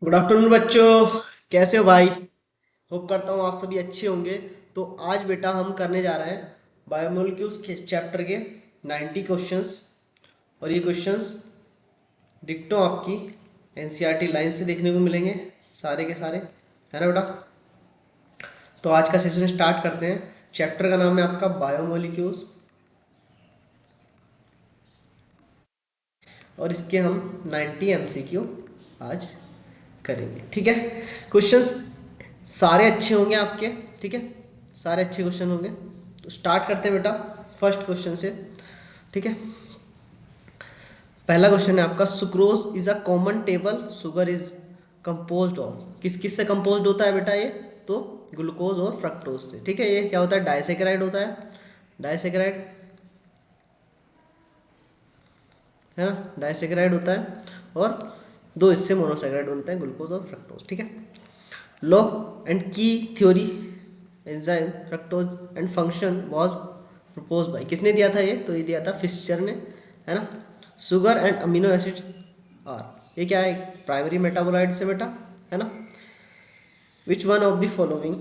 Good afternoon बच्चों। कैसे हो भाई? होप करता हूँ आप सभी अच्छे होंगे। तो आज बेटा हम करने जा रहे हैं बायोमोलिक्यूल्स के चैप्टर के 90 क्वेश्चंस। और ये क्वेश्चंस डिक्टो आपकी एनसीईआरटी लाइन से देखने को मिलेंगे, सारे के सारे, है ना बेटा? तो आज का सेशन स्टार्ट करते हैं। चैप्टर का नाम है आपका बायोमोलिक्यूल्स और इसके हम 90 एमसीक्यू आज करेंगे, ठीक है? क्वेश्चंस सारे अच्छे होंगे आपके, ठीक है? सारे अच्छे क्वेश्चन होंगे। तो स्टार्ट करते हैं बेटा फर्स्ट क्वेश्चन से, ठीक है? पहला क्वेश्चन है आपका, sucrose is a common table sugar is composed of. किस किस से कंपोज्ड होता है बेटा ये? तो ग्लूकोज और फ्रक्टोज से, ठीक है? ये क्या होता है? डाइसेकेराइड होता है, डाइसेकेराइड, है ना? डाइसेकेराइड होता है और दो इससे मोनोसेकेराइड बनते हैं, ग्लूकोज और फ्रक्टोज, ठीक है? लॉ एंड की theory enzyme fructose and function was propose by, किसने दिया था ये? तो ये दिया था फिश्चर ने, है ना? Sugar and amino acid are, ये क्या है? प्राइमरी मेटाबोलाइट से बेटा, है ना? Which one of the following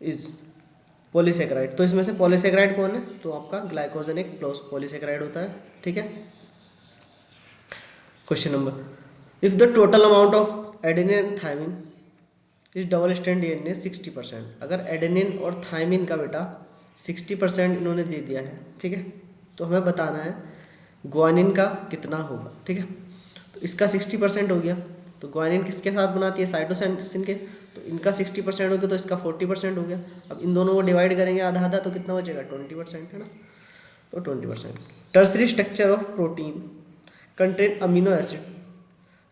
is polysaccharide? तो इसमें से पॉलीसेकेराइड कौन है? तो आपका ग्लाइकोजन एक पॉलीसेकेराइड होता है, ठीक है? Question number, if the total amount of adenine and thymine इस डबल स्ट्रैंड डीएनए 60%, अगर एडेनिन और थायमिन का बेटा 60% इन्होंने दे दिया है, ठीक है? तो हमें बताना है ग्वानिन का कितना होगा, ठीक है? तो इसका 60% हो गया, तो ग्वानिन किसके साथ बनाती है? साइटोसिन के, तो इनका 60% हो गया, तो इसका 40% हो गया। अब इन दोनों को डिवाइड करेंगे आधा आधा, तो कितना बचेगा? 20%, है ना? तो 20%। Tertiary structure of protein contain amino acid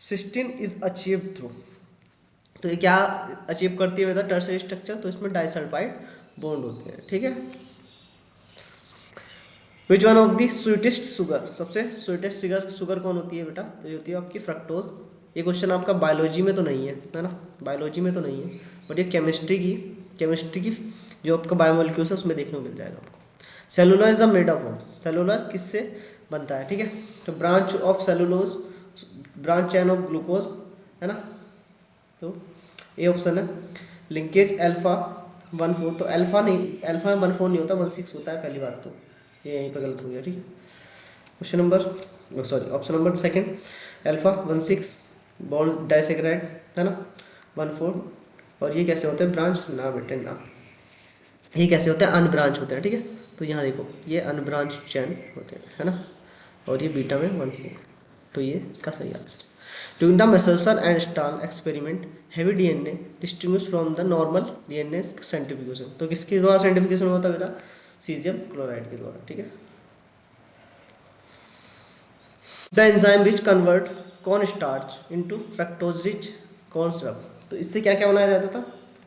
cysteine is achieve through, तो ये क्या अचीव करती है बेटा? टर्सरी स्ट्रक्चर, तो इसमें डाइसल्फाइड बॉन्ड होते हैं, ठीक है? विच one of the sweetest sugar, सबसे स्वीटेस्ट शुगर कौन होती है बेटा? तो ये होती है आपकी फ्रक्टोज। ये क्वेश्चन आपका बायोलॉजी में तो नहीं है ना? बायोलॉजी में तो नहीं है, बट ये केमिस्ट्री की जो आपका बायोमोलिक्यूल्स है उसमें देखने को मिल जाएगा आपको। Cellular is a made up of, cellular किससे बनता है, ठीक है? तो branch of cellulose, branch chain of glucose, है ना? तो ए ऑप्शन है। लिंकेज अल्फा 1,4, तो अल्फा नहीं, अल्फा में 1,4 नहीं होता, 1,6 होता है पहली बार, तो ये यहीं पर गलत हो गया, ठीक है? Question number, sorry, option number second, alpha 1,6 bond disaccharide, है ना? 1,4। और ये कैसे होते हैं? ब्रांच ना बेटे ना, ये कैसे होते हैं? अनब्रांच होते हैं, ठीक है? तो यहाँ देखो, ये अनब्रांच चैन होते हैं, है ना? और ये बीटा में 1,4, तो ये इसका सही answer. During the Messerschmitt and Stahl experiment, heavy DNA distinguished from the normal DNA centrifugation, तो किसके द्वारा सेंट्रीफ्यूगेशन होता है बेटा? सीजियम क्लोराइड के द्वारा, ठीक है? The enzyme which convert corn starch into fructose rich corn syrup, तो इससे क्या क्या बनाया जाता था?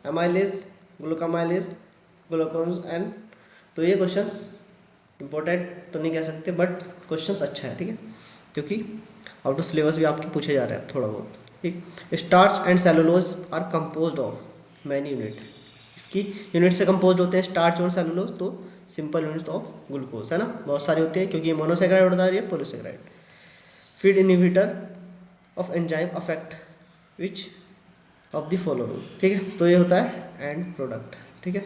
एमाइलेज, ग्लूकामाइलेज, ग्लूकोज एंड, तो ये क्वेश्चंस इंपॉर्टेंट तो नहीं कह सकते, बट क्वेश्चंस अच्छा है, ठीक है? क्योंकि आउट ऑफ सिलेबस भी आपके पूछे जा रहे हैं थोड़ा बहुत, ठीक? Starch and cellulose are composed of many unit, इसकी यूनिट से कंपोज होते हैं स्टार्च और सेलुलोज, तो सिंपल यूनिट ऑफ ग्लूकोज, है ना? बहुत सारी होती है, क्योंकि ये मोनोसेक्राइड होता है, ये polysaccharide. Feed inhibitor of enzyme affect which of the following, ठीक है? तो ये होता है एंड प्रोडक्ट, ठीक है?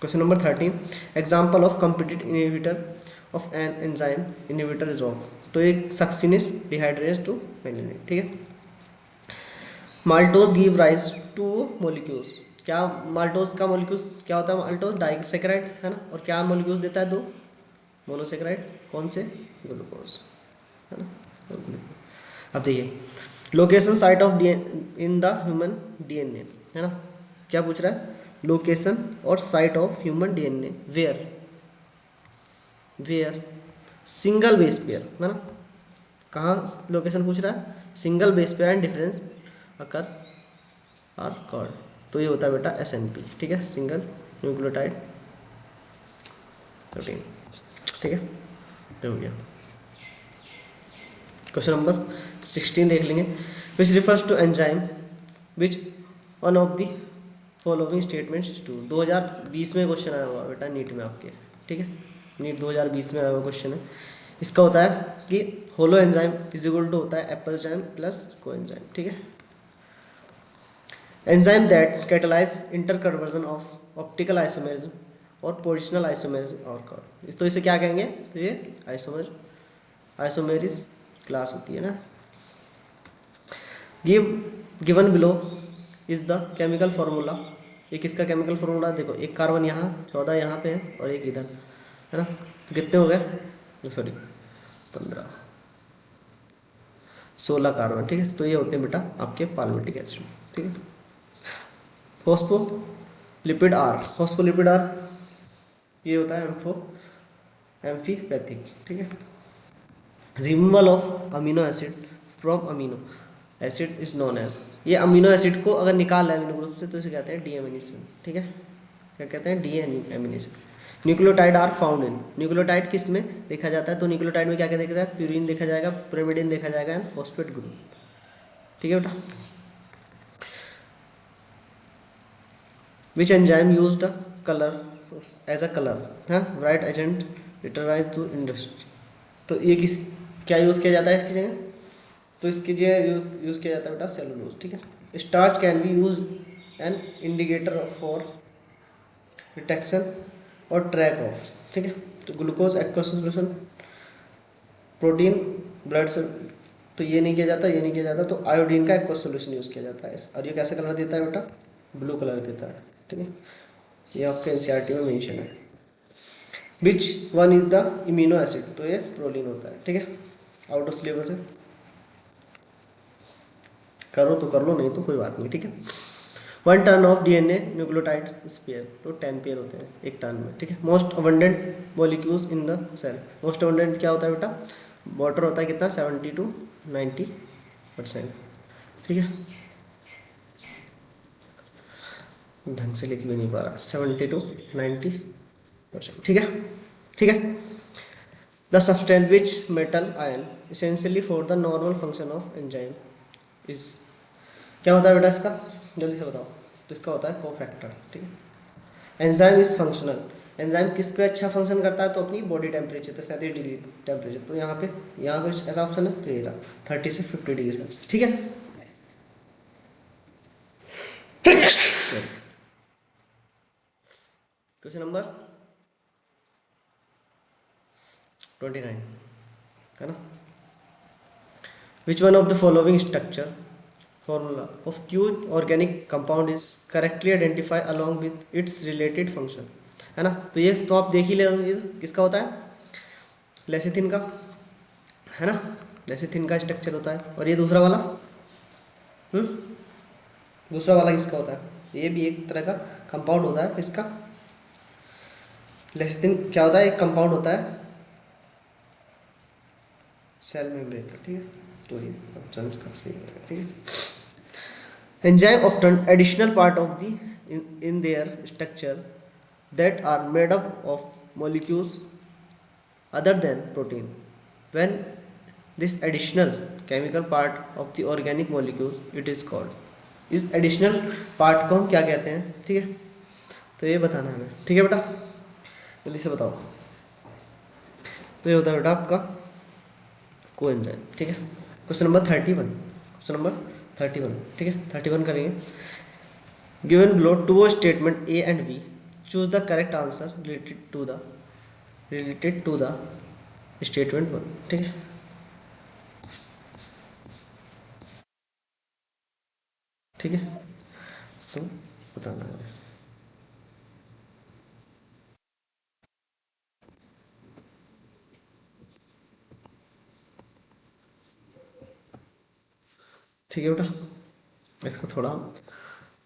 Question number 13, example of completed inhibitor of an enzyme inhibitor is of, तो एक सक्सिनिस डिहाइड्रेज टू मैंगनीज, ठीक है? Maltose give rise to molecules, क्या माल्टोज का मोलिक्यूल्स क्या होता है? माल्टोज डाइसेकेराइड, है ना? और क्या मोलिक्यूल्स देता है? दो मोनोसेकेराइड, कौन से? ग्लूकोज, है ना? अब देखिए, location site of in the human DNA, है ना? क्या पूछ रहा है? लोकेशन और site of human DNA where, where single base pair, है ना? कहाँ लोकेशन पूछ रहा है? Single base pair and difference occur are called, तो ये होता है बेटा SNP, ठीक है? सिंगल न्यूक्लियोटाइड प्रोटीन, ठीक है? ये हो गया। क्वेश्चन नंबर 16 देख लेंगे, which refers to enzyme which one of the following statements to, 2020 में क्वेश्चन आया हुआ बेटा नीट में आपके, ठीक है? नीट 2020 में आया हुआ क्वेश्चन है, इसका होता है कि holo enzyme is equal to होता है apple enzyme plus coenzyme, ठीक है। Enzyme that catalyze interconversion of optical isomerism और पोजिशनल आइसोमेरिज्म और कॉल्ड, इस तो इसे क्या कहेंगे, तो ये आइसोमेरिज क्लास होती है ना। Given below is the chemical formula, ये किसका केमिकल फार्मूला देखो, एक कार्बन यहाँ 14 यहाँ पे है और एक इधर है ना, तो कितने हो गए, सॉरी 15 16 कार्बन, ठीक है। तो ये होते हैं बेटा आपके पाल्मिटिक एसिड, ठीक है। फॉस्फोलिपिड आर, फॉस्फोलिपिड आर ये होता है एम्फीपैथिक, ठीक है। Removal of amino acid from amino acid is known as, ये अमीनो एसिड को अगर निकाल है अमीनो ग्रुप से तो इसे कहते हैं डीएमिनेशन, ठीक है। क्या कहते हैं, deamination. Nucleotide are found in, nucleotide किस में देखा जाता है, तो न्यूक्लियोटाइड में क्या क्या देखा जाता है, प्यूरिन देखा जाएगा, pyrimidine देखा जाएगा एंड फॉस्फेट ग्रुप, ठीक है बेटा। Which enzyme use the colour as a colour, हाँ bright agent determine to industry, तो ये किस क्या यूज़ किया जाता है इसकी जगह, तो इसकी जगह यूज़ किया जाता है बेटा सेलुलोज, ठीक है। Starch can be use an indicator for detection और ट्रैक ऑफ, ठीक है। तो glucose aqueous solution, protein blood से, तो ये नहीं किया जाता, ये नहीं किया जाता, तो आयोडीन का एक्वस सोल्यूशन यूज़ किया जाता है, और ये कैसे कलर देता है बेटा, ब्लू कलर देता है, ठीक है। ये आपके एनसीईआरटी में मेंशन है। Which one is the immuno acid, तो ये प्रोलीन होता है, ठीक है। आउट ऑफ सिलेबस है, करो तो कर लो, नहीं तो कोई बात नहीं, ठीक है। 1 ton of DNA nucleotide spare, तो 10 पेयर होते हैं 1 टन में, ठीक है। Most abundant molecules in the cell, most abundant क्या होता है बेटा, वाटर होता है कितना 70 to 90%, ठीक है। ढंग से लिख भी नहीं पा रहा, 70 to 90%, ठीक है, ठीक है। The substance which metal ion essentially for the normal function of enzyme is, क्या होता है बेटा इसका, जल्दी से बताओ, तो इसका होता है कोफैक्टर, ठीक है। एंजाइम इज फंक्शनल, एंजाइम किस पे अच्छा फंक्शन करता है, तो अपनी बॉडी टेम्परेचर पे 37 डिग्री टेम्परेचर, तो यहाँ कुछ ऐसा ऑप्शन है, तो ये रहा 30 से 50 डिग्री सेल्सियस, ठीक है। क्वेश्चन नंबर 29 है ना। Which one of the following structure formula of Q organic compound is correctly identified along with its related function, है ना। तो ये तो आप देख ही ले, ये किसका होता है, लेसिथिन का, है ना। लेसिथिन का स्ट्रक्चर होता है, और ये दूसरा वाला दूसरा वाला किसका होता है, ये भी एक तरह का कंपाउंड होता है, इसका लेसिथिन क्या होता है, एक कंपाउंड होता है सेल मेम्ब्रेन का, ठीक है। तो ये ऑप्शन का सही है, ठीक है। Enzyme often additional part of the in their structure that are made up of molecules other than protein. When this additional chemical part of the organic molecules, it is called, इस additional part को हम क्या कहते हैं, ठीक है। तो ये बताना है हमें, ठीक है बेटा, जल्दी से बताओ। तो ये होता है बेटा आपका कोएंजाइम, ठीक है। क्वेश्चन नंबर 31, क्वेश्चन नंबर 31, ठीक है 31 करेंगे। Given below two statement A and B, choose the correct answer related to the statement 1, ठीक है। ठीक है, तो बताना है। ठीक है बेटा, इसको थोड़ा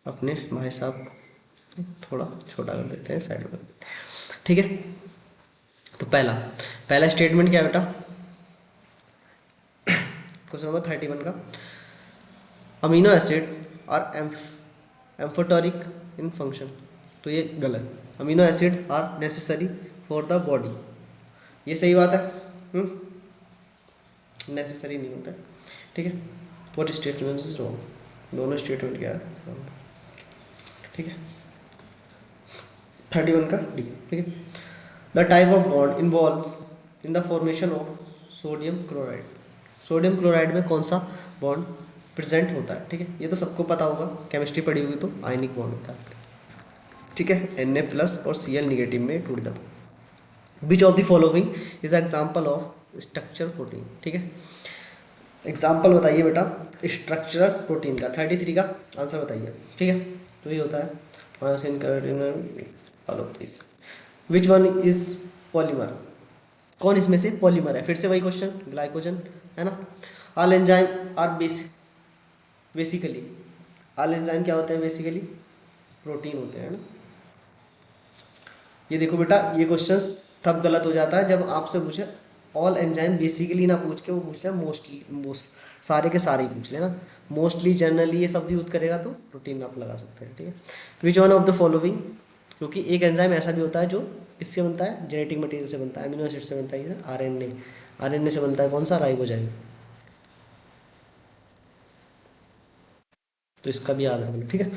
अपने भाई साहब थोड़ा छोटा कर देते हैं साइड में, ठीक है। तो पहला स्टेटमेंट क्या है बेटा, क्वेश्चन नंबर 31 का, अमीनो एसिड और एम्फोटोरिक इन फंक्शन, तो ये गलत, amino acid are necessary for the body, ये सही बात है, नेसेसरी नहीं होता है, ठीक है। व्हाट स्टेटमेंट इज रॉन्ग, दोनों स्टेटमेंट क्या है, ठीक है। 31 का डी, ठीक है। The type of bond involve in the formation of sodium chloride. Sodium chloride में कौन सा बॉन्ड प्रेजेंट होता है, ठीक है, ये तो सबको पता होगा, केमिस्ट्री पढ़ी होगी तो आयनिक बॉन्ड होता है, ठीक है, Na प्लस और Cl निगेटिव में टूट जाता है। Which of the following is example of structure protein, ठीक है, एग्जाम्पल बताइए बेटा स्ट्रक्चरल प्रोटीन का, 33 का आंसर बताइए, ठीक है, तो ये होता है विच वन इज पॉलीमर, कौन इसमें से पॉलीमर है, फिर से वही क्वेश्चन, ग्लाइकोजन है ना। All enzyme are basically, all enzyme क्या होते हैं बेसिकली, प्रोटीन होते हैं ना। ये देखो बेटा ये क्वेश्चंस तब गलत हो जाता है जब आपसे पूछे ऑल एंजाइम बेसिकली ना पूछ के वो पूछ ले मोस्टली, सारे के सारे ही पूछ लेना, मोस्टली जनरली ये शब्द यूज करेगा तो प्रोटीन आप लगा सकते हैं, ठीक है। विच वन ऑफ द फॉलोइंग, क्योंकि एक एंजाइम ऐसा भी होता है जो इससे बनता है, जेनेटिक मटेरियल से बनता है, अमीनो एसिड से बनता है, आरएनए से बनता है, कौन सा, राइबोजाइम, तो इसका भी याद रखना, ठीक है।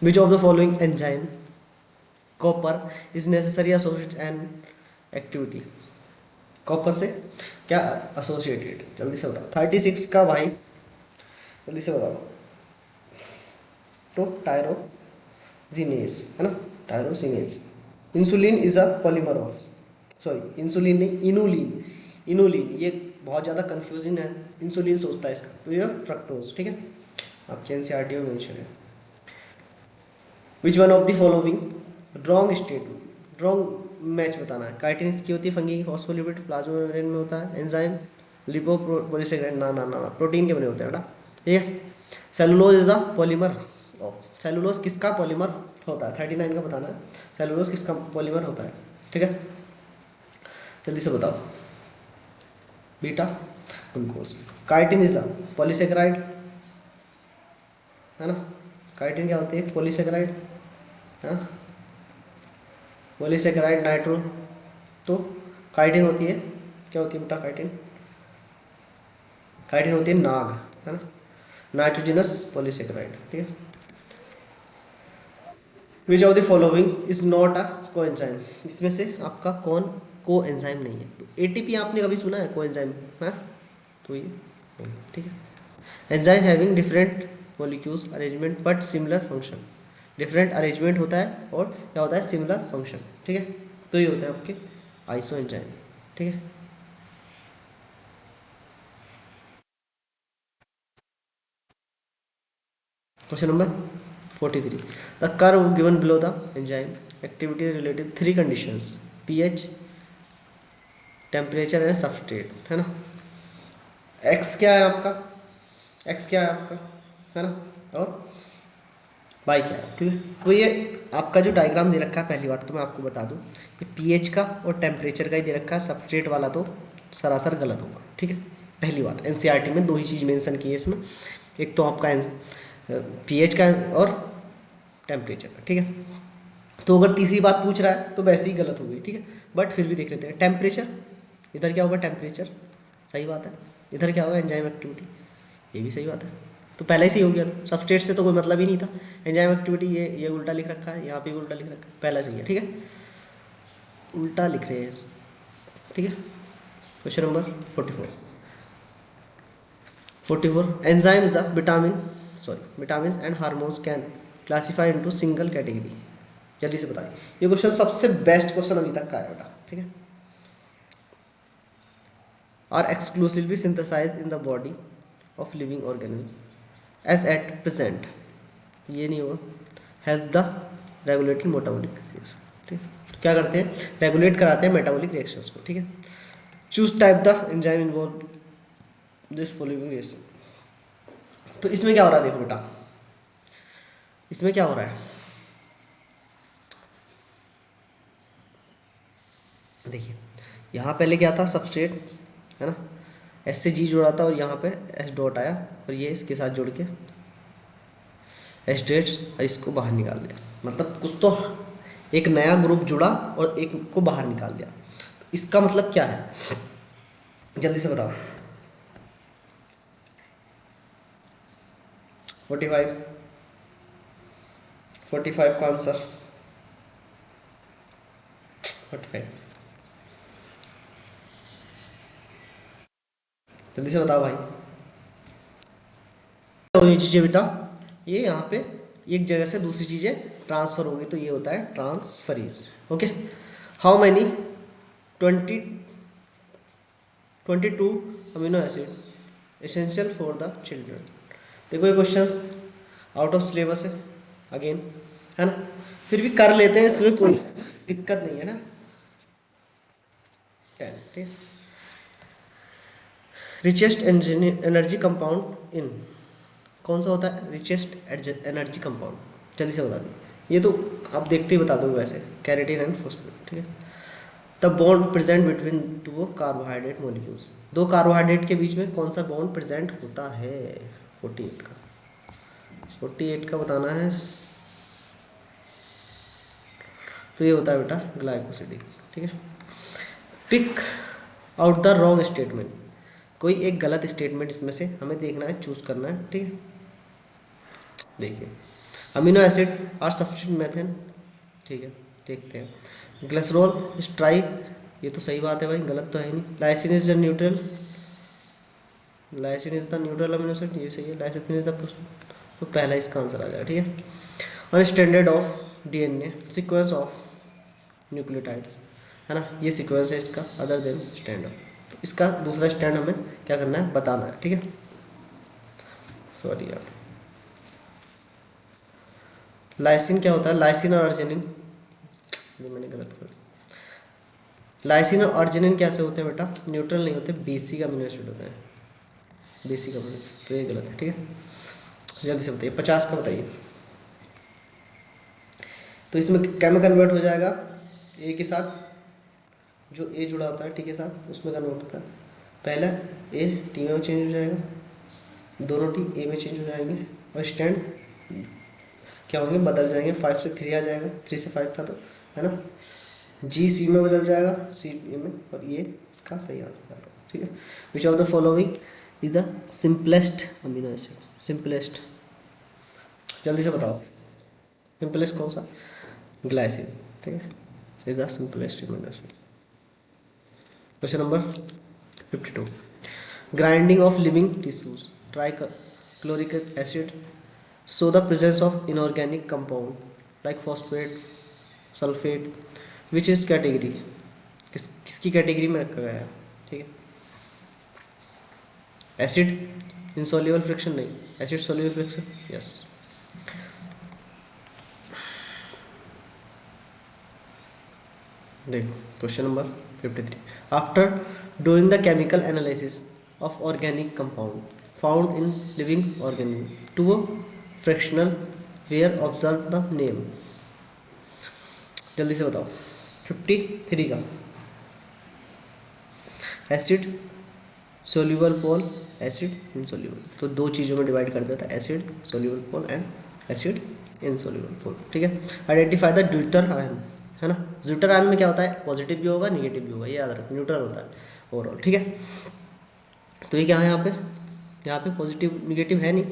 Which of the following enzyme copper is necessary associate and activity, copper से क्या एसोसिएटेड, जल्दी से बताओ, 36 का भाई जल्दी से बताओ, तो टायरोसिनेज है ना, tyrosinase. Insulin is a polymer of, sorry insulin नहीं, इनुलिन, इनुलिन ये बहुत ज़्यादा कंफ्यूजन है, इंसुलिन सोचता है इसका, तो ये फ्रक्टोज, ठीक है, आपके एनसीईआरटी में मेंशन है। विच one of the following wrong statement, wrong match बताना है, काइटिन की होती है, फंगी फॉस्फोलिपिड प्लाज्मा मेम्ब्रेन में होता है, एंजाइम लिपोपॉलीसेकेराइड, ना प्रोटीन के बने होते हैं बेटा, ठीक है। Cellulose is a polymer of, cellulose किसका पॉलीमर होता है, 39 का बताना है, सेलुलोज किसका पॉलीमर होता है, ठीक है, जल्दी से बताओ, beta glucose. Chitin is a polysaccharide है ना, काइटिन क्या होती है, पॉलीसेकेराइड है ना, पॉलीसेकेराइड नाइट्रो, तो काइटिन होती है, क्या होती है बेटा काइटिन, काइटिन होती है नाग है ना, नाइट्रोजिनस पॉलीसेकेराइड, ठीक है। Which of the following is not a coenzyme, इसमें से आपका कौन को एंजाइम नहीं है, तो एटीपी आपने कभी सुना है को एंजाइम है, तो ये नहीं, ठीक है। Enzyme having different molecules arrangement but similar function, different arrangement होता है और क्या होता है, सिमिलर फंक्शन, ठीक है, तो ये होते हैं आपके आइसो एंजाइम, ठीक है। Question number 43, the curve given below the enzyme activity related three conditions, pH, temperature and substrate है ना। एक्स क्या है आपका, एक्स क्या है आपका है ना, और वाई क्या है, ठीक है। तो ये आपका जो डायग्राम दे रखा है, पहली बात तो मैं आपको बता दूं, ये पीएच का और टेम्परेचर का ही दे रखा है, सबस्ट्रेट वाला तो सरासर गलत होगा, ठीक है। पहली बात एनसीईआरटी में दो ही चीज़ मेंशन की है इसमें, एक तो आपका पीएच का और टेम्परेचर का, ठीक है। तो अगर तीसरी बात पूछ रहा है तो वैसे ही गलत हो गई, ठीक है, बट फिर भी देख लेते हैं। टेम्परेचर, इधर क्या होगा टेम्परेचर, सही बात है, इधर क्या होगा एंजाइम एक्टिविटी, ये भी सही बात है, तो पहले ही सही हो गया, तो सबस्टेट से तो कोई मतलब ही नहीं था, एंजाइम एक्टिविटी ये उल्टा लिख रखा है, यहाँ पे उल्टा लिख रखा है, पहला सही है, ठीक है, उल्टा लिख रहे हैं, ठीक है। Question number 44 enzymes are vitamin and hormones can classify into single category, जल्दी से बताइए, ये क्वेश्चन सबसे बेस्ट क्वेश्चन अभी तक का है बेटा, ठीक है। Are exclusively synthesize in the body of living organism as at present, ये नहीं होगा, हेल्प द रेगुलेटरी मेटाबॉलिक, ठीक है, तो क्या करते हैं, रेगुलेट कराते हैं मेटाबॉलिक रिएक्शंस को, ठीक है। Choose type the enzyme involve this following reaction, तो इसमें क्या हो रहा है, देखो बेटा इसमें क्या हो रहा है, देखिए यहाँ पहले क्या था, सबस्ट्रेट है ना, एस से जी जोड़ा था और यहाँ पे एस डॉट आया और ये इसके साथ जुड़ के एस डेट्स और इसको बाहर निकाल दिया, मतलब कुछ तो एक नया ग्रुप जुड़ा और एक को बाहर निकाल दिया, इसका मतलब क्या है, जल्दी से बताओ, 45 का आंसर 45, जल्दी से बताओ भाई। तो ये चीज़ें बेटा, ये यहाँ पे एक जगह से दूसरी चीज़ें ट्रांसफ़र होगी, तो ये होता है transferase. Okay, how many 22 amino acid essential for the children. देखो ये क्वेश्चंस आउट ऑफ सिलेबस है अगेन, है ना, फिर भी कर लेते हैं, इसमें कोई दिक्कत नहीं है ना। ठीक, रिचेस्ट एनर्जी कंपाउंड इन, कौन सा होता है रिचेस्ट एनर्जी कंपाउंड, जल्दी से बता दी। ये तो आप देखते ही बता दोगे वैसे, कैरेटीन एंड फॉस्फेट। ठीक है, the bond present between two carbohydrate molecules, दो कार्बोहाइड्रेट के बीच में कौन सा बॉन्ड प्रेजेंट होता है, 48 का, 48 का बताना है। तो ये होता है बेटा ग्लाइकोसिडिक। ठीक है, pick out the wrong statement, कोई एक गलत स्टेटमेंट इसमें से हमें देखना है, चूज करना है। ठीक है, देखिए amino acid are sufficient method. ठीक है, देखते हैं। ग्लिसरॉल स्ट्राइक, ये तो सही बात है भाई, गलत तो है नहीं। Lysine is the neutral, lysine is the neutral amino acid, ये सही है। लाइसिन इज द, तो पहला इसका आंसर आ जाएगा। ठीक है, और standard of DNA sequence of nucleotides, है ना, ये सीक्वेंस है इसका, अदर देन स्टैंडर्ड। तो इसका दूसरा स्टैंड हमें क्या करना है, बताना है। ठीक है, सॉरी यार, लाइसिन क्या होता है, लाइसिन और अर्जिनिन, ये मैंने गलत कर दिया। लाइसिन और अर्जिनिन कैसे होते हैं बेटा, न्यूट्रल नहीं होते, बेसिक अमीनो एसिड होते हैं, बेसिक अमीनो, तो ये गलत है। ठीक है, जल्दी से बताइए, 50 का बताइए। तो इसमें क्या में कन्वर्ट हो जाएगा, ए के साथ, जो ए जुड़ा होता है टी के साथ, उसमें कन्वर्ट होता है। पहला ए टी में चेंज हो जाएगा, दोनों टी ए में चेंज हो जाएंगे, और स्टैंड क्या होंगे, बदल जाएंगे, 5 से 3 आ जाएगा, 3 से 5 था तो, है ना, जी सी में बदल जाएगा, सी ए में, और ये इसका सही आंसर है। ठीक है, which of the following is the simplest amino acid, simplest, जल्दी से बताओ, सिंपलेस्ट कौन सा, ग्लाइसिन। ठीक है, is the simplest amino acid. Question number 52, grinding of living tissues trichloric acid show the presence of inorganic compound like phosphate, sulfate, which is category, किसकी category में रखा गया है। ठीक है, एसिड इनसॉल्युबल फ्रिक्शन नहीं, एसिड सॉल्युबल फ्रिक्शन, यस। देखो question number 53, after doing the chemical analysis of organic compound found in living organism two fractional were observe the name, जल्दी से बताओ। 53 का, acid soluble pool, acid insoluble, तो दो चीज़ों में डिवाइड कर देता है, acid soluble pool and acid insoluble pool. ठीक है, आइडेंटिफाई द ड्यूटर आयन, है ना, ड्यूटर आयन में क्या होता है, पॉजिटिव भी होगा निगेटिव भी होगा, ये याद रखो, न्यूट्रल होता है ओवरऑल। ठीक है, तो ये क्या है यहाँ पे पॉजिटिव निगेटिव है नहीं,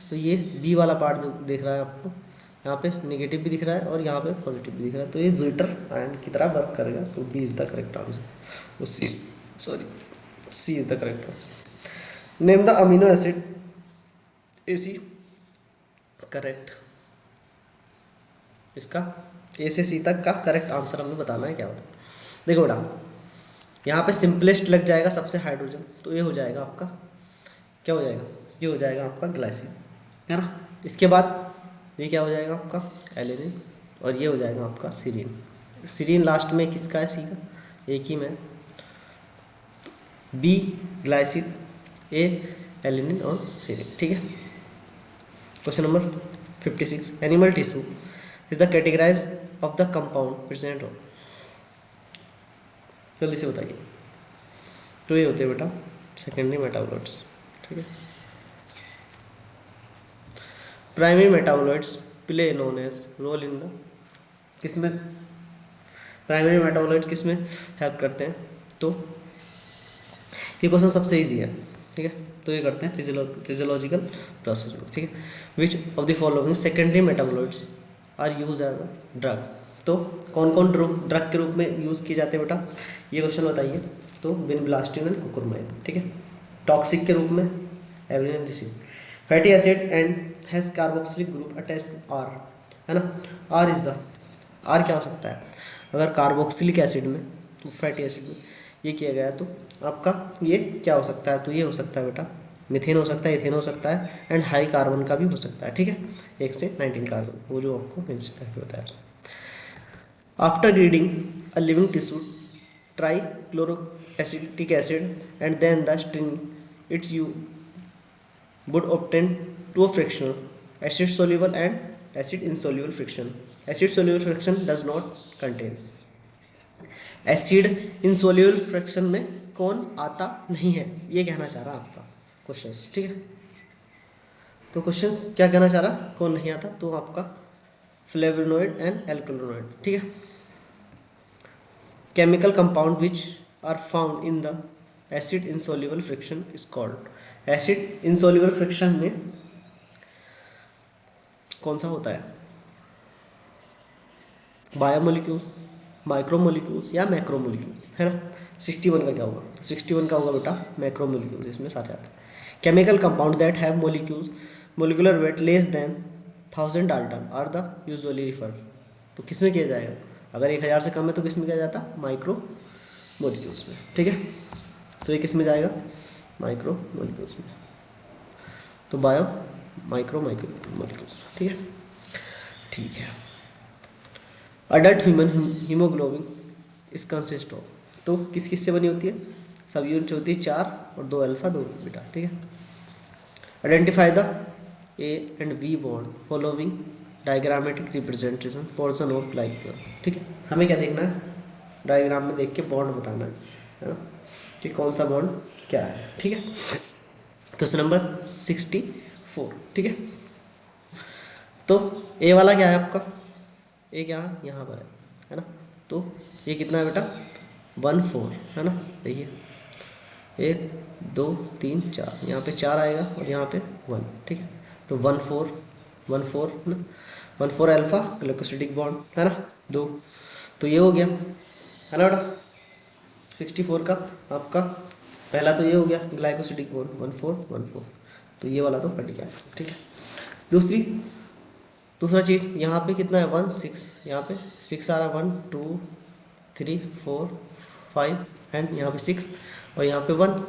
तो ये बी वाला पार्ट जो दिख रहा है आपको, यहाँ पे नेगेटिव भी दिख रहा है और यहाँ पे पॉजिटिव भी दिख रहा है, तो ये ज़्यूटर आयन की तरह वर्क करेगा, तो B is the correct answer, तो C is the correct answer. Name the amino acid, A C, correct, इसका ए से सी तक का करेक्ट आंसर हमें बताना है क्या होता है। देखो बेटा, यहाँ पे सिंपलेस्ट लग जाएगा सबसे हाइड्रोजन, तो ये हो जाएगा आपका, क्या हो जाएगा, ये हो जाएगा आपका ग्लाइसिन, है ना। इसके बाद ये क्या हो जाएगा आपका एलेनिन, और ये हो जाएगा आपका सीरीन। सीरीन लास्ट में किसका है, सी का, एक ही में, बी ग्लाइसिन, ए एलेनिन और सीरीन। ठीक है, question number 56, animal tissue is the categorize of the compound present on, जल्दी से बताइए। तो ये होते हैं बेटा सेकेंडरी मेटाबोलाइट्स। ठीक है, primary metabolites play known as role in the, किसमें प्राइमरी मेटाबोलाइट्स किसमें हेल्प करते हैं, तो ये क्वेश्चन सबसे इजी है। ठीक है, तो ये करते हैं फिजियोलॉजिकल प्रोसेस में। ठीक है, which of the following secondary metabolites are use as a drug, तो कौन कौन ड्रग के रूप में यूज़ किए जाते हैं बेटा, ये क्वेश्चन बताइए। तो विनब्लास्टिन एंड कुकुरमाइन। ठीक है, टॉक्सिक के रूप में everyone receive. Fatty acid and has carboxylic group attached to are, है ना। आर इज द, आर क्या हो सकता है अगर कार्बोक्सिलिक एसिड में, तो फैटी एसिड में ये किया गया है तो आपका ये क्या हो सकता है, तो ये हो सकता है बेटा मिथेन हो सकता है, इथेन हो सकता है, एंड हाई कार्बन का भी हो सकता है, ठीक है। 1 से 19 कार्बन, वो जो आपको मेंशन करके बताया। After grinding a living tissue trichloroacetic acid and then the string it's you would obtain two frictional acid soluble and acid insoluble friction. Acid soluble friction does not contain, acid insoluble friction में कौन आता नहीं है, ये कहना चाह रहा आपका क्वेश्चन, ठीक है। तो क्वेश्चन क्या कहना चाह रहा, कौन नहीं आता, तो आपका फ्लेवोनोइड एंड एल्कलोनोइड, ठीक है। Chemical compound which are found in the acid insoluble fraction is called, acid insoluble fraction में कौन सा होता है, बायोमोलिक्यूल्स, माइक्रोमोलिक्यूल्स या मैक्रोमोलिक्यूल्स, है ना। 61 का क्या होगा, तो 61 का होगा बेटा मैक्रोमोलिक्यूल्स, इसमें सारे आते हैं। Chemical compound that have molecules molecular weight less than 1000 dalton are the usually referred, तो किस में किया जाएगा, अगर 1000 से कम है तो किस में किया जाता, माइक्रो मोलिक्यूल्स में, ठीक है। तो ये किस में जाएगा, माइक्रो मोलिक्यूल्स में, तो बायो माइक्रो मोलिक्यूल्स, ठीक है। ठीक है। अडल्ट ह्यूमन हीमोग्लोबिन इस कंसिस्ट ऑफ, तो किस किस से बनी होती है, सब यूनिट होती है 4 और 2 अल्फा 2 बीटा, ठीक है। Identify the A and B bond following diagrammatic representation portion of like, ठीक है। हमें क्या देखना है, डायग्राम में देख के बॉन्ड बताना है ना, कि कौन सा बॉन्ड क्या है, ठीक है। क्वेश्चन नंबर 64, ठीक है। तो ए वाला क्या है आपका, ए क्या है यहाँ पर है ना, तो ये कितना है बेटा 1 4, है ना। देखिए 1 2 3 4, यहाँ पे 4 आएगा और यहाँ पे 1, ठीक है। तो 1 4 1 4 है ना, 1 4 अल्फा ग्लाइकोसिडिक बॉन्ड, है ना 2, तो ये हो गया, है ना बेटा। 64 का आपका पहला तो ये हो गया ग्लाइकोसिडिक बॉन्ड 1 4 1 4, तो ये वाला तो कट गया, ठीक है। दूसरा चीज़ यहाँ पे कितना है 1 6, यहाँ पे 6 आ रहा है 1 2 3 4 5 एंड यहाँ पे 6 और यहाँ पे 1,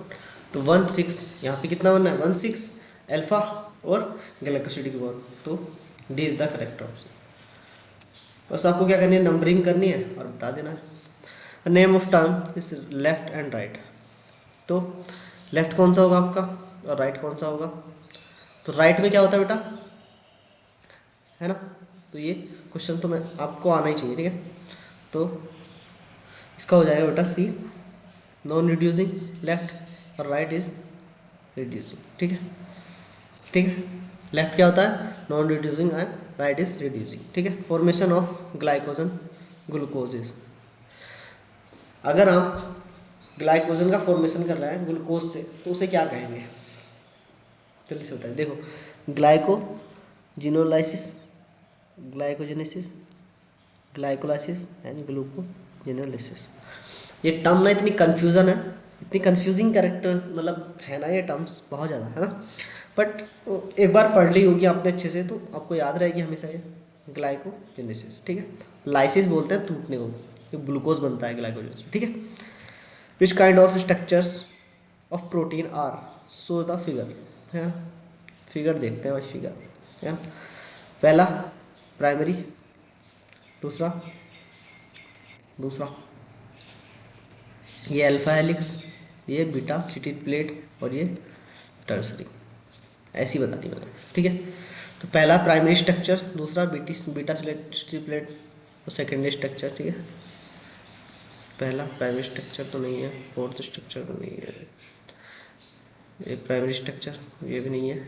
तो 1 6 यहाँ पे कितना बनना है 1 6 अल्फा और ग्लाइकोसिडिक बॉन्ड, तो D is the correct option. बस आपको क्या करनी है, नंबरिंग करनी है और बता देना है। Name of term is left and right, तो लेफ्ट कौन सा होगा आपका और राइट कौन सा होगा, तो राइट में क्या होता है बेटा, है ना। तो ये क्वेश्चन तो मैं आपको आना ही चाहिए, ठीक है। तो इसका हो जाएगा बेटा सी, नॉन रिड्यूसिंग लेफ्ट और राइट इज रिड्यूसिंग, ठीक है। ठीक है, लेफ्ट क्या होता है non reducing and right is reducing, ठीक है। फॉर्मेशन ऑफ ग्लाइकोजन ग्लूकोजेस, अगर आप ग्लाइकोजन का फॉर्मेशन कर रहे हैं ग्लूकोज से तो उसे क्या कहेंगे, जल्दी से बताइए। देखो ग्लाइकोजिनोलाइसिस, ग्लाइकोजेनेसिस, ग्लाइकोलाइसिस एंड ग्लूकोजेनोलाइसिस, ये टर्म ना इतनी कन्फ्यूज़न है, इतनी कन्फ्यूजिंग कैरेक्टर मतलब है ना, ये टर्म्स बहुत ज़्यादा है ना, बट एक बार पढ़ ली होगी आपने अच्छे से तो आपको याद रहेगी हमेशा ये ग्लाइकोजेनेसिस, ठीक है। लाइसिस बोलते हैं टूटने को, ग्लूकोज बनता है ग्लाइकोजेनेसिस, ठीक है। Which kind of structures of protein are so the figure, है ना। फिगर देखते हैं, फिगर है ना। पहला प्राइमरी, दूसरा दूसरा ये अल्फा हेलिक्स, ये बीटा सिटिल प्लेट और ये टर्सरी, ऐसी बताती मैंने, ठीक है। तो पहला प्राइमरी स्ट्रक्चर, दूसरा बीटा सिटिल प्लेट और सेकेंडरी स्ट्रक्चर, ठीक है। पहला प्राइमरी स्ट्रक्चर तो नहीं है, फोर्थ स्ट्रक्चर तो नहीं है, ये प्राइमरी स्ट्रक्चर ये भी नहीं है,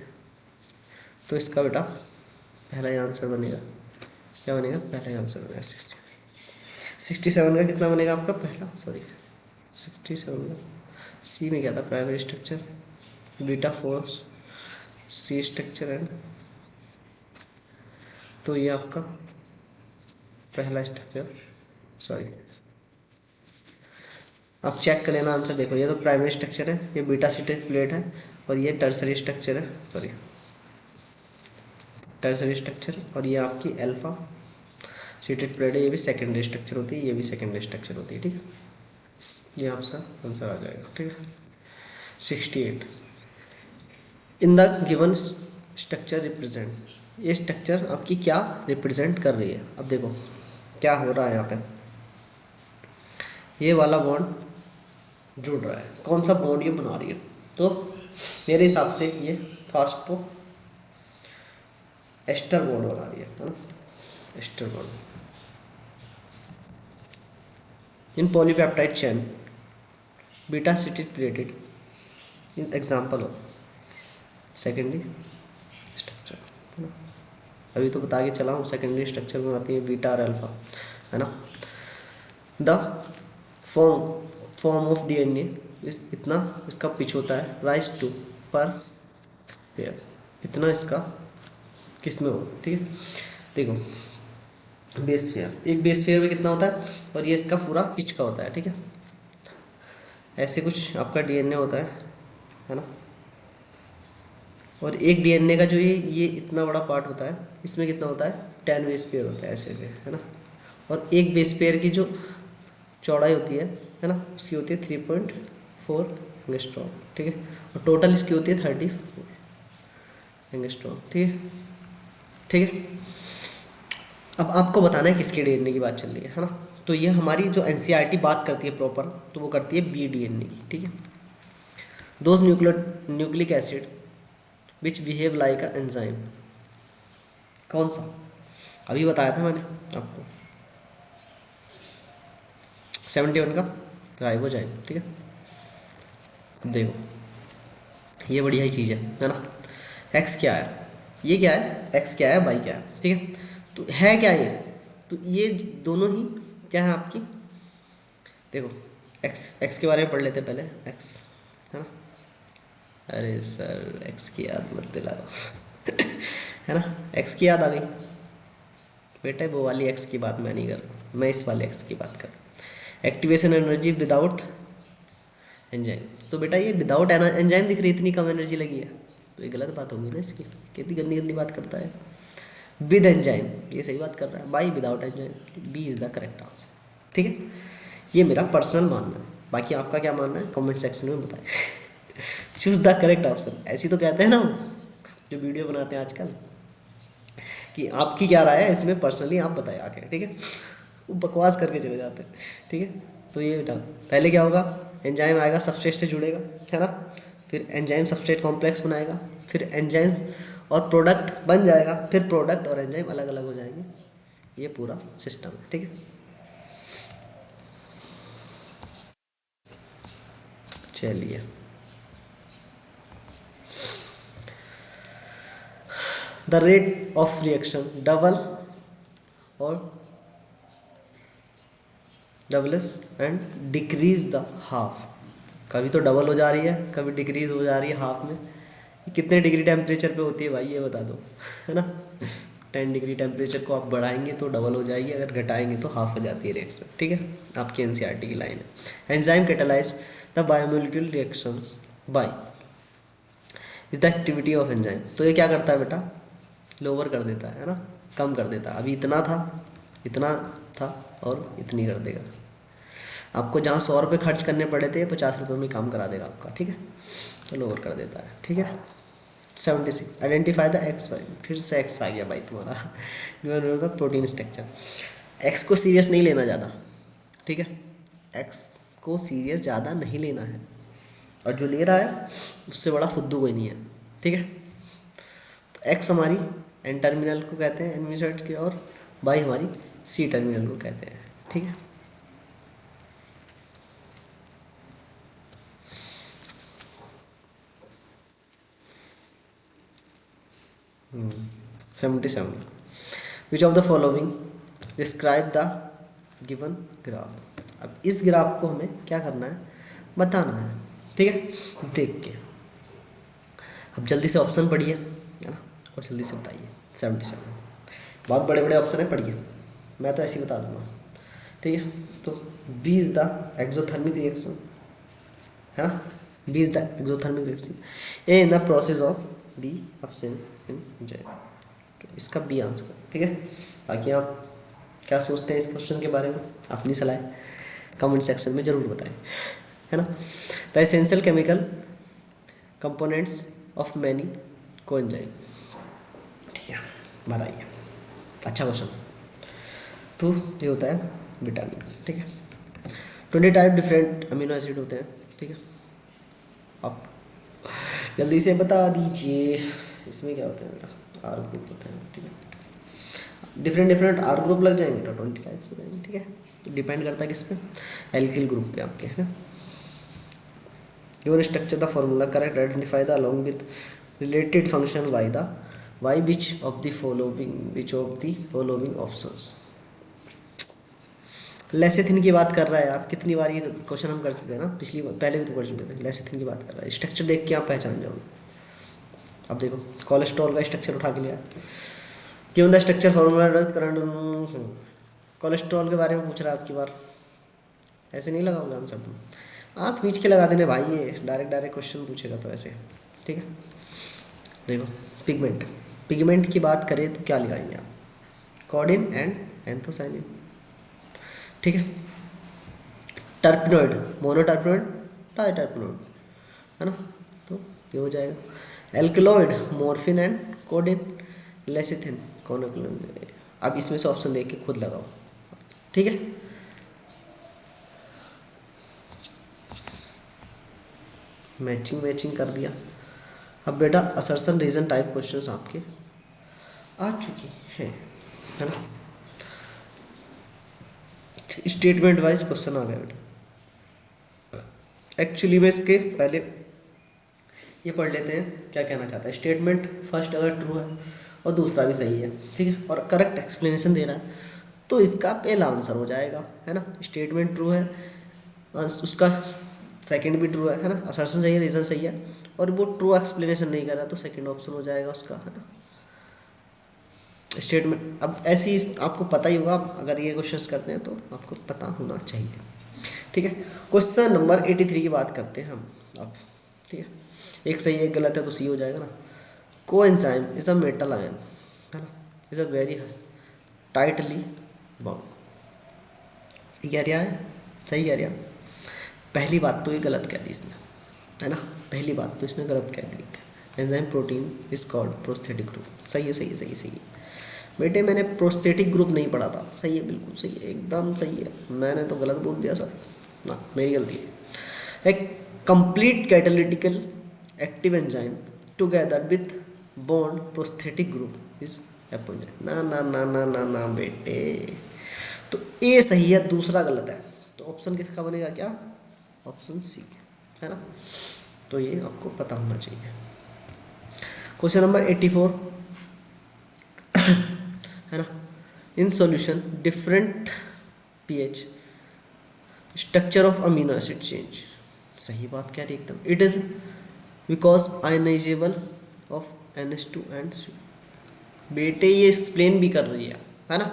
तो इसका बेटा पहला ही आंसर बनेगा, क्या बनेगा, पहला ही आंसर बनेगा 67 का कितना बनेगा आपका पहला, सॉरी 67 का सी में क्या था, प्राइमरी स्ट्रक्चर बीटा फोर्स सी स्ट्रक्चर है, तो ये आपका पहला स्ट्रक्चर, सॉरी आप चेक कर लेना आंसर। देखो ये तो प्राइमरी स्ट्रक्चर है, ये बीटा सीटेड प्लेट है, और ये टर्सरी स्ट्रक्चर है, सॉरी टर्सरी स्ट्रक्चर, और ये आपकी अल्फा सीटेड प्लेट है, ये भी सेकेंडरी स्ट्रक्चर होती है, ये भी सेकेंडरी स्ट्रक्चर होती है। ठीक है, ये आपका आंसर आ जाएगा। ठीक है, 68 in the given structure represent, ये स्ट्रक्चर आपकी क्या रिप्रेजेंट कर रही है। अब देखो क्या हो रहा है यहाँ पे, ये वाला बॉन्ड जुड़ रहा है, कौन सा बॉन्ड ये बना रही है, तो मेरे हिसाब से ये फास्फो एस्टर बॉन्ड बना रही है ना, ester bond in polypeptide chain beta seated pleated in example हो सेकेंडरी स्ट्रक्चर है ना। अभी तो बता के चला हूँ सेकेंडरी स्ट्रक्चर में आती है बीटा और अल्फा, है ना। द फॉर्म ऑफ डीएनए इस इतना इसका पिच होता है, राइज टू पर पेयर, इतना इसका किस में हो। ठीक है, देखो बेस पेयर, एक बेस पेयर में कितना होता है, और ये इसका पूरा पिच का होता है। ठीक है, ऐसे कुछ आपका डीएनए होता है ना। और एक डीएनए का जो ये इतना बड़ा पार्ट होता है, इसमें कितना होता है 10 बेस पेयर होता है, ऐसे ऐसे, है ना। और एक बेस पेयर की जो चौड़ाई होती है ना, उसकी होती है 3.4 एंगस्ट्रॉम। ठीक है, और टोटल इसकी होती है 34 एंगस्ट्रॉम। ठीक है, ठीक है। अब आपको बताना है किसके डीएनए की बात चल रही है ना। तो ये हमारी जो एनसीईआरटी बात करती है प्रॉपर, तो वो करती है बी डीएनए की। ठीक है, those nucleic acid which behave like a enzyme, कौन सा, अभी बताया था मैंने आपको 71 का राइबोजाइम। ठीक है, देखो ये बढ़िया ही चीज़ है ना। एक्स क्या है, ये क्या है, एक्स क्या है, वाई क्या है। ठीक है, तो है क्या ये, तो ये दोनों ही क्या है आपकी, देखो एक्स के बारे में पढ़ लेते हैं पहले, एक्स है ना। अरे सर एक्स की याद मत दिलाओ है ना, एक्स की याद आ गई बेटा, वो वाली एक्स की बात मैं नहीं कर रहा, मैं इस वाले एक्स की बात कर रहा हूँ। एक्टिवेशन एनर्जी विदाउट एंजाइम, तो बेटा ये विदाउट एंजाइम दिख रही, इतनी कम एनर्जी लगी है, तो ये गलत बात होगी ना इसकी, कितनी गंदी गंदी बात करता है। विद एंजाइम, ये सही बात कर रहा है, by without enzyme, B is the correct answer. ठीक है, ये मेरा पर्सनल मानना है, बाकी आपका क्या मानना है कमेंट सेक्शन में बताएं चूज द करेक्ट ऑप्शन, ऐसी तो कहते हैं ना जो वीडियो बनाते हैं आजकल, कि आपकी क्या राय है इसमें, पर्सनली आप बताएं आके। ठीक है, वो बकवास करके चले जाते हैं। ठीक है, तो ये बेटा पहले क्या होगा, एंजाइम आएगा, सबस्ट्रेट से जुड़ेगा, है ना, फिर एंजाइम सबस्ट्रेट कॉम्प्लेक्स बनाएगा, फिर एंजाइम और प्रोडक्ट बन जाएगा, फिर प्रोडक्ट और एंजाइम अलग अलग हो जाएंगे, ये पूरा सिस्टम है। ठीक है, चलिए the rate of reaction double और doubles and decrease the half, कभी तो डबल हो जा रही है, कभी डिक्रीज हो जा रही है हाफ में। कितने डिग्री टेम्परेचर पे होती है भाई ये बता दो है ना। 10 डिग्री टेम्परेचर को आप बढ़ाएंगे तो डबल हो जाएगी, अगर घटाएंगे तो हाफ हो जाती है रिएक्शन। ठीक है, आपकी एनसीईआरटी की लाइन है। Enzyme catalyse the biomolecule reactions by is the activity of enzyme, तो ये क्या करता है बेटा, लोअर कर देता है ना, कम कर देता है। अभी इतना था और इतनी कर देगा। आपको जहाँ 100 रुपये खर्च करने पड़े थे 50 रुपये में काम करा देगा आपका। ठीक है, तो लोअर कर देता है। ठीक है, 76 आइडेंटिफाई द एक्स वाई, फिर से एक्स आ गया भाई तुम्हारा जो प्रोटीन स्ट्रक्चर। एक्स को सीरियस नहीं लेना ज़्यादा। ठीक है, एक्स को सीरियस ज़्यादा नहीं लेना है, और जो ले रहा है उससे बड़ा फुद्दू कोई नहीं है। ठीक है, तो एक्स हमारी एन टर्मिनल को कहते हैं एनमी साइड के, और वाई हमारी सी टर्मिनल को कहते हैं। ठीक है, Hmm. 77 which of the following describe the given graph. अब इस ग्राफ को हमें क्या करना है, बताना है। ठीक है, देख के अब जल्दी से ऑप्शन पढ़िए, है ना, और जल्दी से बताइए। 77 बहुत बड़े बड़े ऑप्शन है, पढ़िए, मैं तो ऐसे ही बता दूंगा। ठीक है, तो B is the exothermic reaction, है ना, B is the exothermic reaction, A in the process of D absence in Z. तो इसका बी आंसर, ठीक है। बाकी आप क्या सोचते हैं इस क्वेश्चन के बारे में, अपनी सलाह कमेंट सेक्शन में ज़रूर बताएं, है ना। The essential chemical components of many coenzyme, ठीक है, बताइए। अच्छा क्वेश्चन। तो ये होता है विटामिन, ठीक है। 20 टाइप डिफरेंट अमीनो एसिड होते हैं, ठीक है। आप जल्दी से बता दीजिए इसमें क्या होता है बेटा, आर ग्रुप होते हैं, ठीक है। डिफरेंट डिफरेंट आर ग्रुप लग जाएंगे तो 20 टाइप्स हो जाएंगे, ठीक है। तो डिपेंड करता है किस पे, एल्किल ग्रुप पे आपके, है ना। Your structure the formula correct identify the along with related function why the why which of the following options. Lecithin की बात कर रहा है यार, कितनी बार ये क्वेश्चन हम कर चुके हैं ना, पिछली बार पहले भी तो कर चुके थे। लेसेथिन की बात कर रहा है, स्ट्रक्चर देख के आप पहचान जाओगे। अब देखो कोलेस्ट्रॉल का स्ट्रक्चर उठा के लिया, given the structure formula current, cholesterol के बारे में पूछ रहा है आपकी बार, ऐसे नहीं लगाओगे आंसर तुम, आप खींच के लगा देने भाई, ये डायरेक्ट क्वेश्चन पूछेगा तो ऐसे, ठीक है। देखो पिगमेंट, पिगमेंट की बात करें तो क्या लगाएंगे आप, कॉडिन एंड एंथोसाइनिन, ठीक है। टर्पिनोइड, मोनोटर्पिनोइड, डाइटर्पिनोइड, है ना, तो ये हो जाएगा। Alkaloid, morphine and codeine, lecithin, कोनोक्लोइन। अब इसमें से ऑप्शन देख के खुद लगाओ, ठीक है। मैचिंग कर दिया। अब बेटा असर्शन रीजन टाइप क्वेश्चंस आपके आ चुके हैं, है ना। स्टेटमेंट वाइज क्वेश्चन आ गया बेटा। एक्चुअली में इसके पहले ये पढ़ लेते हैं क्या कहना चाहता है। स्टेटमेंट फर्स्ट अगर ट्रू है और दूसरा भी सही है, ठीक है, और करेक्ट एक्सप्लेनेशन दे रहा है तो इसका पहला आंसर हो जाएगा, है ना। स्टेटमेंट ट्रू है, उसका सेकंड भी ट्रू है ना, असर्शन सही है, रीज़न सही है, और वो ट्रू एक्सप्लेनेशन नहीं कर रहा तो सेकंड ऑप्शन हो जाएगा उसका, है ना। स्टेटमेंट अब ऐसी आपको पता ही होगा, अगर ये क्वेश्चंस करते हैं तो आपको पता होना चाहिए, ठीक है। क्वेश्चन नंबर 83 की बात करते हैं हम अब, ठीक है। एक सही एक गलत है तो सी हो जाएगा ना। Coenzyme is a metal ion, है ना, is a very tightly bound. सही कह रहा है, सही कह रहा। पहली बात तो ये गलत कह दी इसने, है ना, पहली बात तो इसने गलत कह दी। Enzyme protein is called prosthetic group. सही है, सही है, सही है, सही है बेटे, मैंने प्रोस्थेटिक ग्रुप नहीं पढ़ा था। सही है, बिल्कुल सही है, एकदम सही है, मैंने तो गलत बोल दिया सर ना, मेरी गलती है। एक complete catalytical active enzyme together with bond prosthetic group is appointed. ना ना ना ना ना ना बेटे, तो ए सही है, दूसरा गलत है, तो ऑप्शन किसका बनेगा, क्या, ऑप्शन सी, है ना। तो ये आपको पता होना चाहिए। क्वेश्चन नंबर 84, है ना। In solution different pH structure of amino acid change. सही बात क्या है एकदम। It is because ionizable of NH2 and CO। बेटे ये एक्सप्लेन भी कर रही है ना,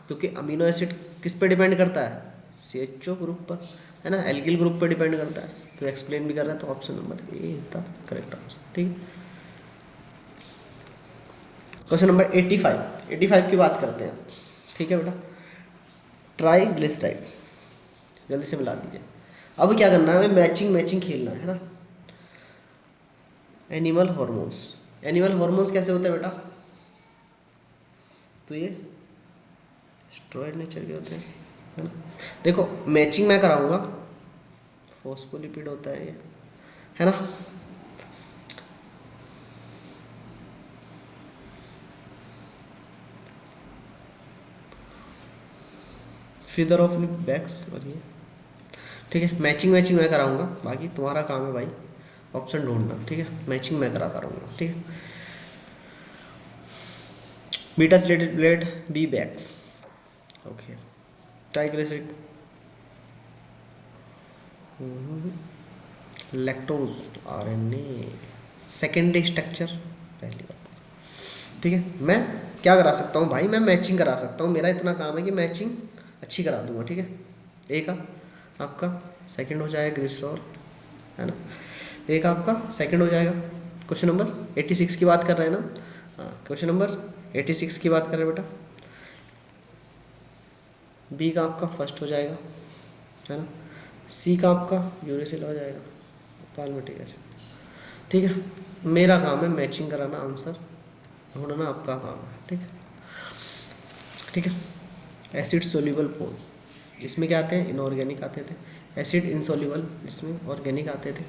क्योंकि अमीनो एसिड किस पे डिपेंड करता है, CHO ग्रुप पर, है ना, एल्किल ग्रुप पर डिपेंड करता है, तो एक्सप्लेन भी कर रहा है, तो option number A is the correct answer, ठीक है। क्वेश्चन नंबर 85 की बात करते हैं, ठीक है बेटा। ट्राइग्लिसराइड, जल्दी से मिला दीजिए। अब क्या करना है, हमें मैचिंग खेलना है ना। एनिमल हॉर्मोन्स कैसे होते हैं बेटा, तो ये स्टेरॉइड नेचर के होते हैं, है ना। देखो मैचिंग मैं कराऊंगा, फॉस्फोलिपिड होता है ये, है ना। फिदर ऑफ बैक्स, और ये ठीक है। मैचिंग मैं कराऊंगा, बाकी तुम्हारा काम है भाई ऑप्शन ढूंढना, ठीक है। मैचिंग मैं कराता रहूँगा, ठीक है। बीटा सिलेटेड ब्लेड बी बैक्स, okay. Triglyceride, lactose RNA, secondary structure, पहली बात, ठीक है। मैं क्या करा सकता हूँ भाई, मैं मैचिंग करा सकता हूँ, मेरा इतना काम है कि मैचिंग अच्छी करा दूंगा, ठीक है। एक आपका सेकंड हो जाएगा ग्लिसरॉल, है ना, एक आपका सेकंड हो जाएगा। क्वेश्चन नंबर 86 की बात कर रहे हैं ना, हाँ क्वेश्चन नंबर 86 की बात कर रहे हैं बेटा। बी का आपका फर्स्ट हो जाएगा, है ना, सी का आपका यूरेसिल हो जाएगा, पाल्मिटिक एसिड। ठीक है, मेरा काम है मैचिंग कराना, आंसर ढूंढना आपका काम है। ठीक है, ठीक है। एसिड सोल्यूबल पोल, इसमें क्या आते हैं, इनऑर्गेनिक आते थे। एसिड इंसोल्यूबल, इसमें ऑर्गेनिक आते थे।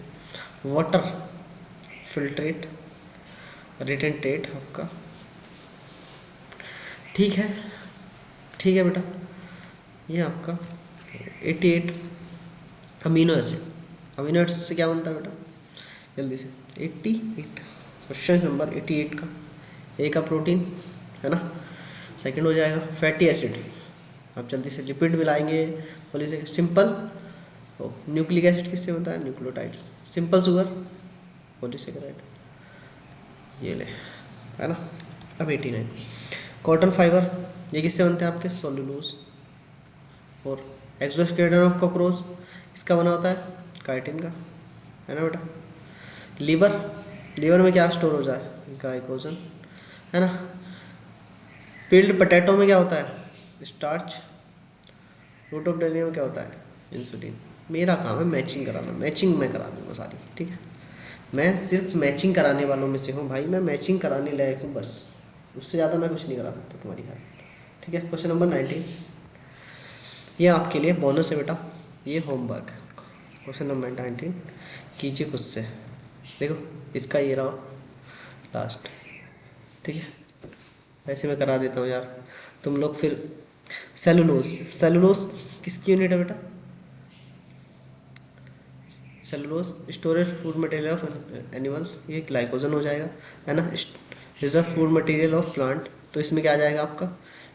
वाटर फिल्ट्रेट, रिटेंटेट आपका। ठीक है, ठीक है बेटा, ये आपका 88 अमीनो एसिड। अमीनो एसिड से क्या बनता है बेटा, जल्दी से 88, क्वेश्चन नंबर 88 का, ए का प्रोटीन, है ना, सेकंड हो जाएगा फैटी एसिड। आप जल्दी से लिपिड मिलाएंगे, पॉलीसेकेराइड सिंपल। न्यूक्लिक एसिड किससे बनता है, न्यूक्लियोटाइड्स। सिंपल शुगर पॉलीसेकेराइड, ये ले, है ना। अब 89 कॉटन फाइबर, ये किससे बनते हैं आपके, सोलुलोज। 4 एक्सोस्केलेटन ऑफ कॉकरोच, इसका बना होता है, काइटिन का, है ना बेटा। लीवर, लीवर में क्या स्टोर हो जाए, ग्लाइकोजन, है ना। पील्ड पोटैटो में क्या होता है, स्टार्च। रूट ऑफ डलिया में क्या होता है, इंसुलिन। मेरा काम है मैचिंग कराना, मैचिंग मैं करा दूंगा सारी। ठीक है, मैं सिर्फ मैचिंग कराने वालों में से हूँ भाई, मैं मैचिंग कराने लायक हूँ बस, उससे ज़्यादा मैं कुछ नहीं करा सकता तुम्हारी हेल्प। ठीक है, क्वेश्चन नंबर 19, ये आपके लिए बोनस है बेटा, ये होमवर्क है। क्वेश्चन नंबर 19 कीजिए खुद से, देखो इसका ये रहा लास्ट। ठीक है, ऐसे मैं करा देता हूँ यार, तुम लोग फिर। सेलुलोज, सेलुलोज किसकी यूनिट है बेटा, cellulose storage food material of animals, ये ग्लाइकोजन हो जाएगा, है ना। Reserve food material of plant, तो इसमें क्या आ जाएगा आपका,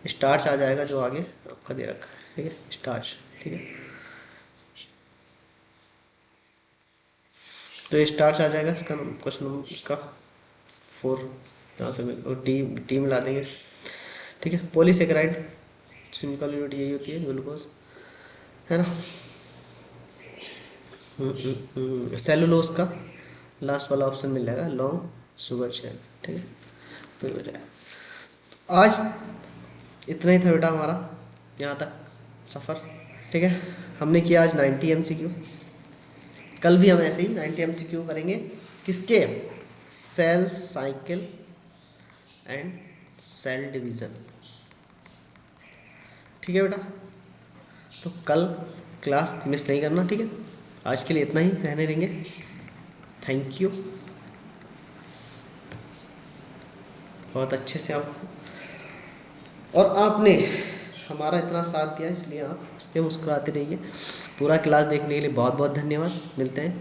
स्टार्च आ जाएगा, जो आगे आपका दे रखा है। ठीक है, स्टार्च। ठीक है, तो स्टार्च आ जाएगा, इसका क्वेश्चन नंबर उसका 4, यहाँ से टी मिला देंगे। ठीक है, पॉलीसेकेराइड सिंपल यूनिट यही होती है, ग्लूकोज, है ना। सेलुलोज का लास्ट वाला ऑप्शन मिल जाएगा, लॉन्ग शुगर चेन। ठीक है, तो ये हो जाएगा। आज इतना ही था बेटा हमारा यहाँ तक सफ़र। ठीक है, हमने किया आज 90 MCQ, कल भी हम ऐसे ही 90 MCQ करेंगे, किसके, cell cycle and cell division. ठीक है बेटा, तो कल क्लास मिस नहीं करना। ठीक है, आज के लिए इतना ही रहने देंगे। थैंक यू, बहुत अच्छे से आप, और आपने हमारा इतना साथ दिया, इसलिए आप हंसते मुस्कुराते रहिए। पूरा क्लास देखने के लिए बहुत बहुत धन्यवाद, मिलते हैं।